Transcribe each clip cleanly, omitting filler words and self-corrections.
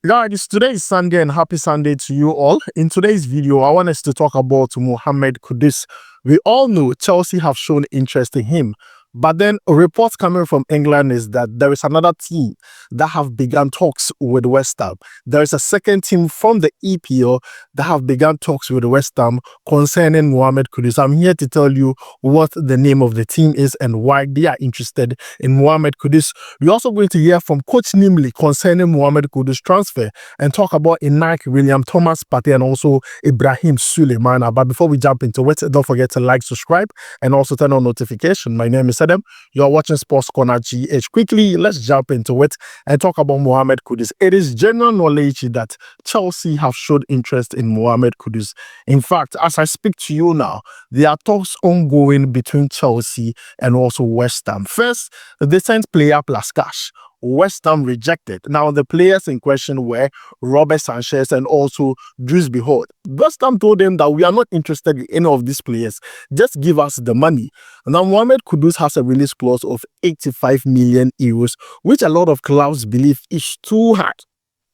Guys, today is Sunday and happy Sunday to you all. In today's video, I want us to talk about Mohamed Kudus. We all know Chelsea have shown interest in him. But then reports coming from England is that there is another team that have begun talks with West Ham. There is a second team from the EPL that have begun talks with West Ham concerning Mohamed Kudus. I'm here to tell you what the name of the team is and why they are interested in Mohamed Kudus. We're also going to hear from Coach Nimley concerning Mohamed Kudus transfer and talk about Inaki Williams, Thomas Partey, and also Ibrahim Sulimana. But before we jump into it, don't forget to like, subscribe, and also turn on notification. My name is Adam. You are watching SportsCornerGH. Quickly, let's jump into it and talk about Mohamed Kudus. It is general knowledge that Chelsea have showed interest in Mohamed Kudus. In fact, as I speak to you now, there are talks ongoing between Chelsea and also West Ham. First, they sent player plus cash. West Ham rejected. Now, the players in question were Robert Sanchez and also Dries Behold. West Ham told them that we are not interested in any of these players. Just give us the money. Now, Mohamed Kudus has a release clause of 85 million euros, which a lot of clubs believe is too high.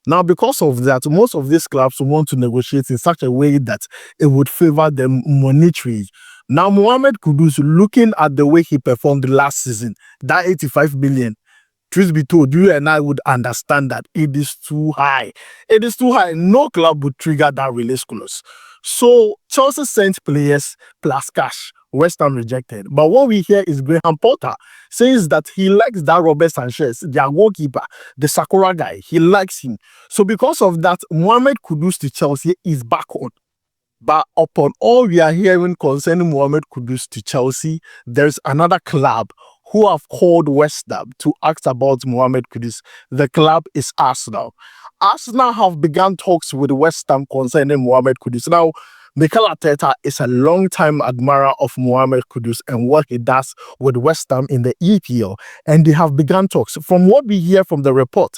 Now, because of that, most of these clubs want to negotiate in such a way that it would favor them monetarily. Now, Mohamed Kudus, looking at the way he performed last season, that 85 million, truth be told, you and I would understand that it is too high. It is too high. No club would trigger that release clause. So Chelsea sent players plus cash. West Ham rejected. But what we hear is Graham Potter says that he likes that Robert Sanchez, their goalkeeper, the Sakura guy. He likes him. So because of that, Mohamed Kudus to Chelsea is back on. But upon all we are hearing concerning Mohamed Kudus to Chelsea, there's another club who have called West Ham to ask about Mohamed Kudus. The club is Arsenal. Arsenal have begun talks with West Ham concerning Mohamed Kudus. Now, Mikel Arteta is a long-time admirer of Mohamed Kudus and what he does with West Ham in the EPL, and they have begun talks. From what we hear from the report,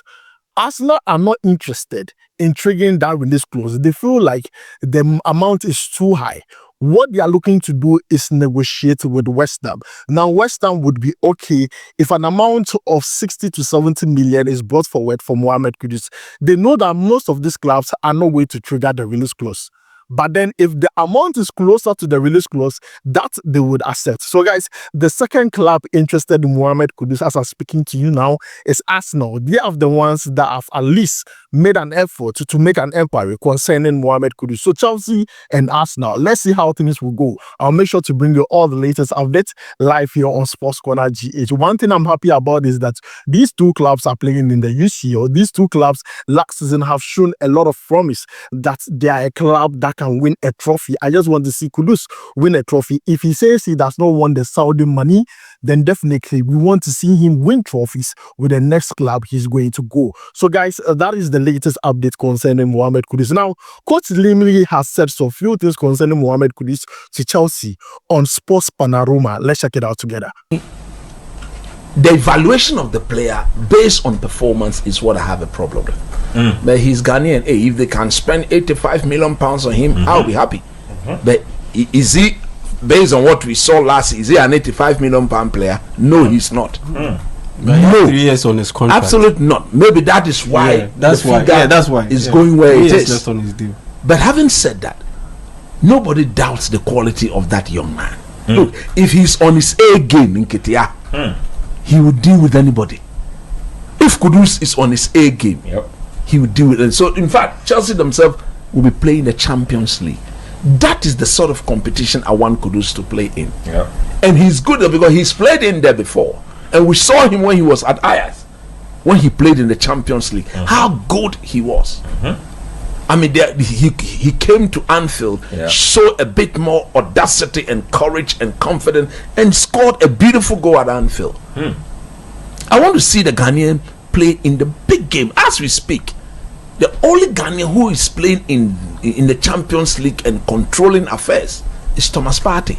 Arsenal are not interested in triggering that release clause. They feel like the amount is too high. What they are looking to do is negotiate with West Ham. Now, West Ham would be okay if an amount of 60 to 70 million is brought forward for Mohamed Kudus. They know that most of these clubs are not going to trigger the release clause. But then if the amount is closer to the release clause, that they would accept. So guys, the second club interested in Mohamed Kudus, as I'm speaking to you now, is Arsenal. They are the ones that have at least made an effort to make an inquiry concerning Mohamed Kudus. So Chelsea and Arsenal, let's see how things will go. I'll make sure to bring you all the latest updates live here on SportsCornerGH. One thing I'm happy about is that these two clubs are playing in the UCL. These two clubs last season have shown a lot of promise that they are a club that can win a trophy. I just want to see Kudus win a trophy. If he says he does not want the Saudi money, then definitely we want to see him win trophies with the next club he's going to go. So guys, that is the latest update concerning Mohamed Kudus. Now, Coach Nimi has said so few things concerning Mohamed Kudus to Chelsea on Sports Panorama. Let's check it out together. The evaluation of the player based on performance is what I have a problem with. But he's Ghanaian. Hey, if they can spend 85 million pounds on him, I'll be happy. But is he, based on what we saw last, is he an 85 million pound player? No, he's not. No, 3 years on his contract. Absolutely not. Maybe that is why that's why it's going where it is. Left on his deal. But having said that, nobody doubts the quality of that young man. Look, if he's on his A game in Ketia, he would deal with anybody. If Kudus is on his A game, he would deal with it. So in fact, Chelsea themselves will be playing the Champions League. That is the sort of competition I want Kudus to play in. And he's good because he's played in there before. And we saw him when he was at Ajax, when he played in the Champions League, how good he was. I mean, he came to Anfield, showed a bit more audacity and courage and confidence, and scored a beautiful goal at Anfield. I want to see the Ghanaian play in the big game as we speak. The only Ghanaian who is playing in the Champions League and controlling affairs is Thomas Partey.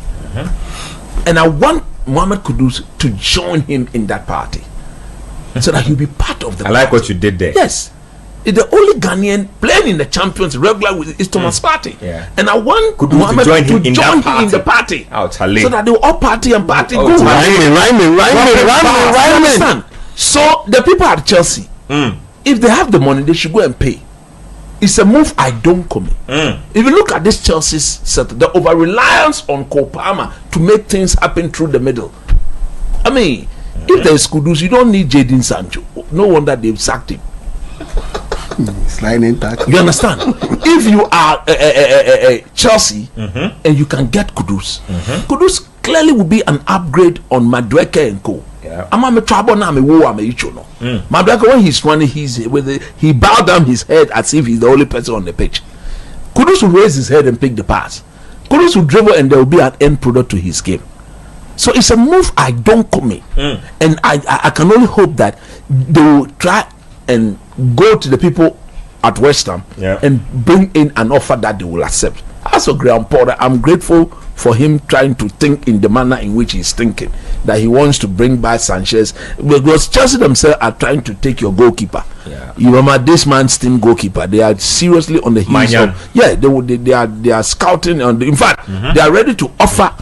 And I want Mohamed Kudus to join him in that party so that he'll be part of the party. Like what you did there. Yes. The only Ghanaian playing in the Champions regular is Thomas Partey. And I want Mohamed to join him in the party. So that they will all party and party. Rhyming. So the people at Chelsea, if they have the money, they should go and pay. It's a move I don't commit. If you look at this Chelsea's set, the over reliance on Kopama to make things happen through the middle. I mean, if there's Kudus, you don't need Jadon Sancho. No wonder they've sacked him. Sliding tackle. You understand? If you are Chelsea and you can get Kudus, Kudus clearly will be an upgrade on Madueke and Co. I'm a trouble now. Madueke, when he's running, he bowed down his head as if he's the only person on the pitch. Kudus will raise his head and pick the pass. Kudus will dribble, and there will be an end product to his game. So it's a move I don't commit, and I can only hope that they will try and go to the people at West Ham and bring in an offer that they will accept. As for Graham Potter, I'm grateful for him trying to think in the manner in which he's thinking, that he wants to bring back Sanchez, because Chelsea themselves are trying to take your goalkeeper. You remember this man's team goalkeeper? They are seriously on the heels of, they are scouting on in fact they are ready to offer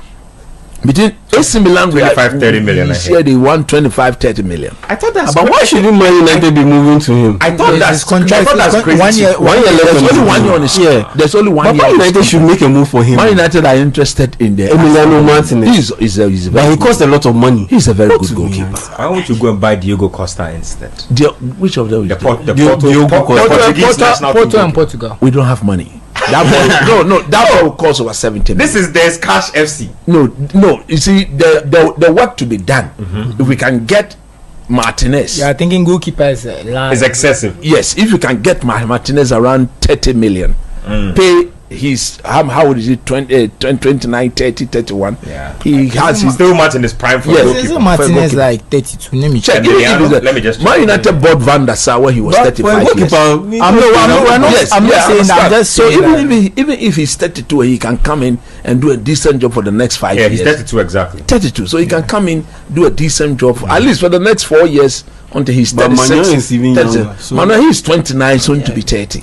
between AC Milan 25-30 million. This year they want 25-30 million. I thought that's. But why shouldn't Man United be moving to him? I thought that's contract. Crazy. 1 year. There's only 1 year on his. There's only 1 year. Man United should make a move for him. Man United are interested in the Emiliano Martinez. He's a but he costs a lot of money. He's a very good goalkeeper. Why don't you go and buy Diogo Costa instead? Which of them? Porto and Portugal. We don't have money. That ball, that ball will cost over 70 million. There's cash FC. No. You see, the work to be done. If we can get Martinez, Yeah, thinking goalkeeper is excessive. yes. If you can get Martinez around 30 million, pay his how old is it? 29, 30, 31. He has He's still much in his prime for Isn't Martinez like 32? Nimi. check. Let me just check. Man United bought Van der Sar when he was 35 years. I'm not saying that. I'm just so saying even if he's 32, he can come in and do a decent job for the next 5 years. He's 32 exactly. 32, so he can come in, do a decent job at least for the next 4 years until he's 36. Manuel is even younger. So Manuel, he's 29, soon to be 30.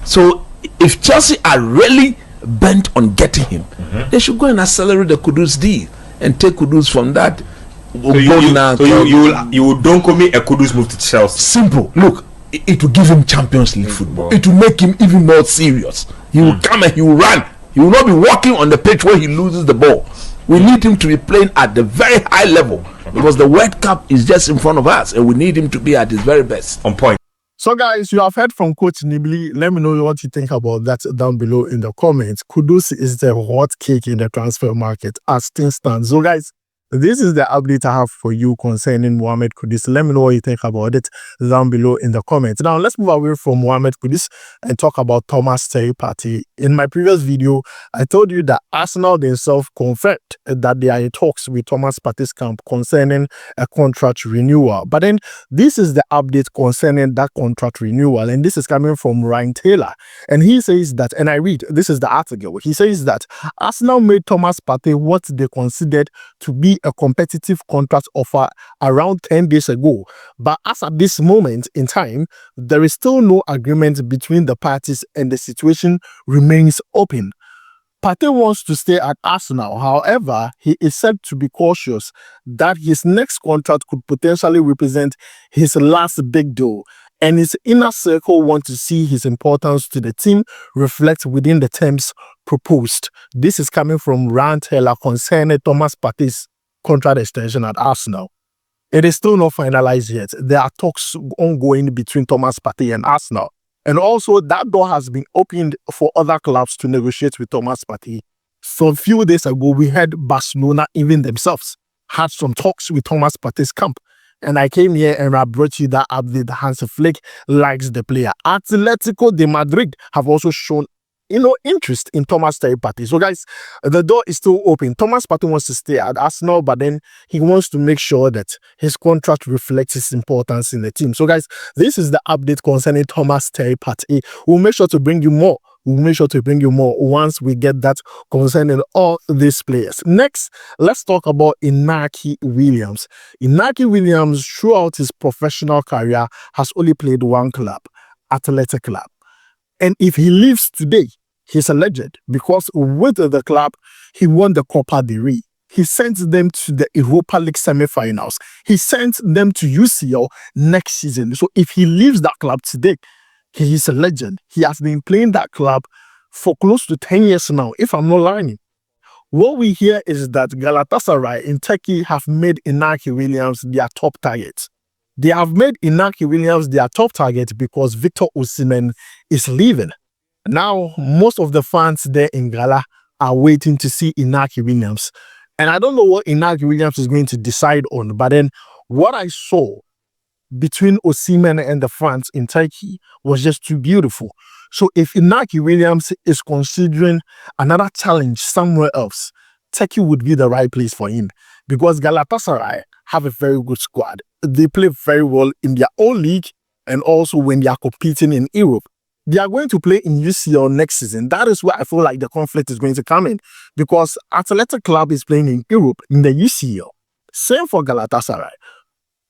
So if Chelsea are really bent on getting him, they should go and accelerate the Kudus deal and take Kudus from that. You will don't commit a Kudus move to Chelsea. Simple. Look, it will give him Champions League football. It will make him even more serious. He will come and he will run. He will not be walking on the pitch where he loses the ball. We need him to be playing at the very high level because the World Cup is just in front of us and we need him to be at his very best. On point. So guys, you have heard from Coach Nimley. Let me know what you think about that down below in the comments. Kudus is the hot cake in the transfer market as things stand. So guys, this is the update I have for you concerning Mohamed Kudus. Let me know what you think about it down below in the comments. Now, let's move away from Mohamed Kudus and talk about Thomas Partey. In my previous video, I told you that Arsenal themselves confirmed that they are in talks with Thomas Partey's camp concerning a contract renewal. But then, this is the update concerning that contract renewal, and this is coming from Ryan Taylor. And he says that, and I read, this is the article, he says that Arsenal made Thomas Partey what they considered to be a competitive contract offer around 10 days ago. But as at this moment in time, there is still no agreement between the parties and the situation remains open. Partey wants to stay at Arsenal. However, he is said to be cautious that his next contract could potentially represent his last big deal, and his inner circle want to see his importance to the team reflect within the terms proposed. This is coming from Ryan Taylor concerning Thomas Partey's contract extension at Arsenal. It is still not finalized yet. There are talks ongoing between Thomas Partey and Arsenal. And also, that door has been opened for other clubs to negotiate with Thomas Partey. So a few days ago, we heard Barcelona even themselves had some talks with Thomas Partey's camp. And I came here and I brought you that update. Hans Flick likes the player. Atletico de Madrid have also shown interest in Thomas Partey. So guys, the door is still open. Thomas Partey wants to stay at Arsenal, but then he wants to make sure that his contract reflects his importance in the team. So guys, this is the update concerning Thomas Partey. We'll make sure to bring you more. We'll make sure to bring you more once we get that concerning all these players. Next, let's talk about Inaki Williams. Inaki Williams, throughout his professional career, has only played one club, Atalanta club. And if he leaves today, he's a legend because with the club, he won the Copa del Rey. He sent them to the Europa League semi-finals. He sent them to UCL next season. So if he leaves that club today, he is a legend. He has been playing that club for close to 10 years now, if I'm not lying. What we hear is that Galatasaray in Turkey have made Inaki Williams their top target. They have made Inaki Williams their top target because Victor Osimhen is leaving. Now, most of the fans there in Gala are waiting to see Inaki Williams. And I don't know what Inaki Williams is going to decide on, but then what I saw between Osimhen and the fans in Turkey was just too beautiful. So if Inaki Williams is considering another challenge somewhere else, Turkey would be the right place for him because Galatasaray have a very good squad. They play very well in their own league and also when they are competing in Europe. They are going to play in UCL next season. That is where I feel like the conflict is going to come in because Atalanta Club is playing in Europe in the UCL. Same for Galatasaray.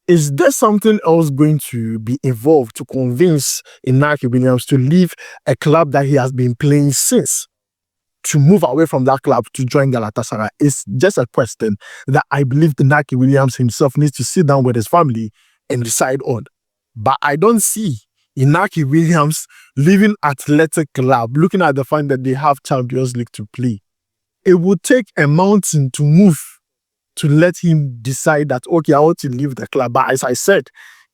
Is there something else going to be involved to convince Inaki Williams to leave a club that he has been playing since, to move away from that club to join Galatasaray? It's just a question that I believe Inaki Williams himself needs to sit down with his family and decide on. But I don't see Inaki Williams leaving Athletic Club, looking at the fact that they have Champions League to play. It would take a mountain to move to let him decide that, okay, I want to leave the club. But as I said,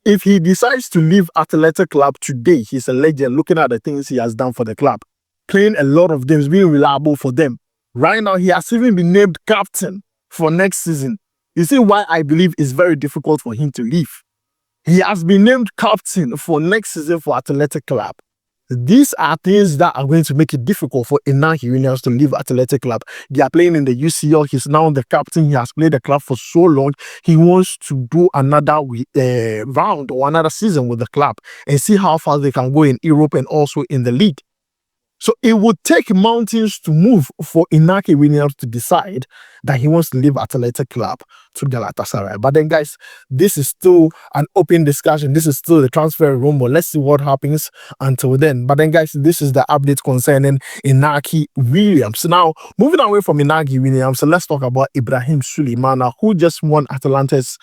if he decides to leave Athletic Club today, he's a legend, looking at the things he has done for the club, playing a lot of games, being reliable for them. Right now, he has even been named captain for next season. You see why I believe it's very difficult for him to leave. He has been named captain for next season for Athletic Club. These are things that are going to make it difficult for Inaki Williams to leave Athletic Club. They are playing in the UCL. He's now the captain. He has played the club for so long. He wants to do another round or another season with the club and see how far they can go in Europe and also in the league. So it would take mountains to move for Inaki Williams to decide that he wants to leave Athletic Club to Galatasaray. But then, guys, this is still an open discussion. This is still the transfer rumor. Let's see what happens until then. But then, guys, this is the update concerning Inaki Williams. Now, moving away from Inaki Williams, let's talk about Ibrahim Sulimana, who just won Atalanta's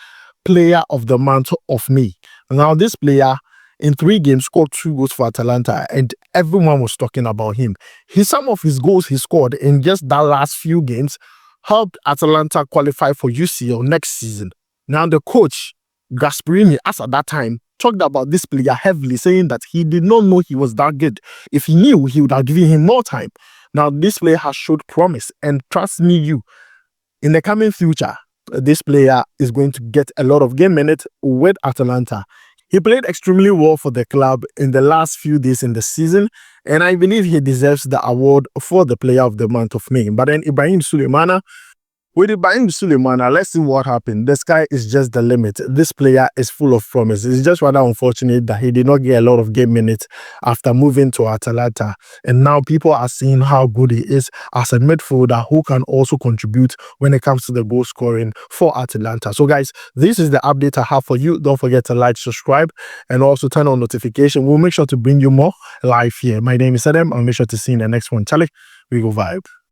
Player of the Month of May. Now, this player in 3 games scored 2 goals for Atalanta, and everyone was talking about him. Some of his goals he scored in just that last few games helped Atalanta qualify for UCL next season. Now the coach, Gasperini, as at that time, talked about this player heavily, saying that he did not know he was that good. If he knew, he would have given him more time. Now this player has showed promise, and trust me, in the coming future, this player is going to get a lot of game minutes with Atalanta. He played extremely well for the club in the last few days in the season, and I believe he deserves the award for the Player of the Month of May. But then Ibrahim Sulimana, with Ibrahim Sulimana, let's see what happened. The sky is just the limit. This player is full of promise. It's just rather unfortunate that he did not get a lot of game minutes after moving to Atalanta. And now people are seeing how good he is as a midfielder who can also contribute when it comes to the goal scoring for Atalanta. So guys, this is the update I have for you. Don't forget to like, subscribe, and also turn on notification. We'll make sure to bring you more live here. My name is Adam. I'll make sure to see you in the next one. Charlie, we go vibe.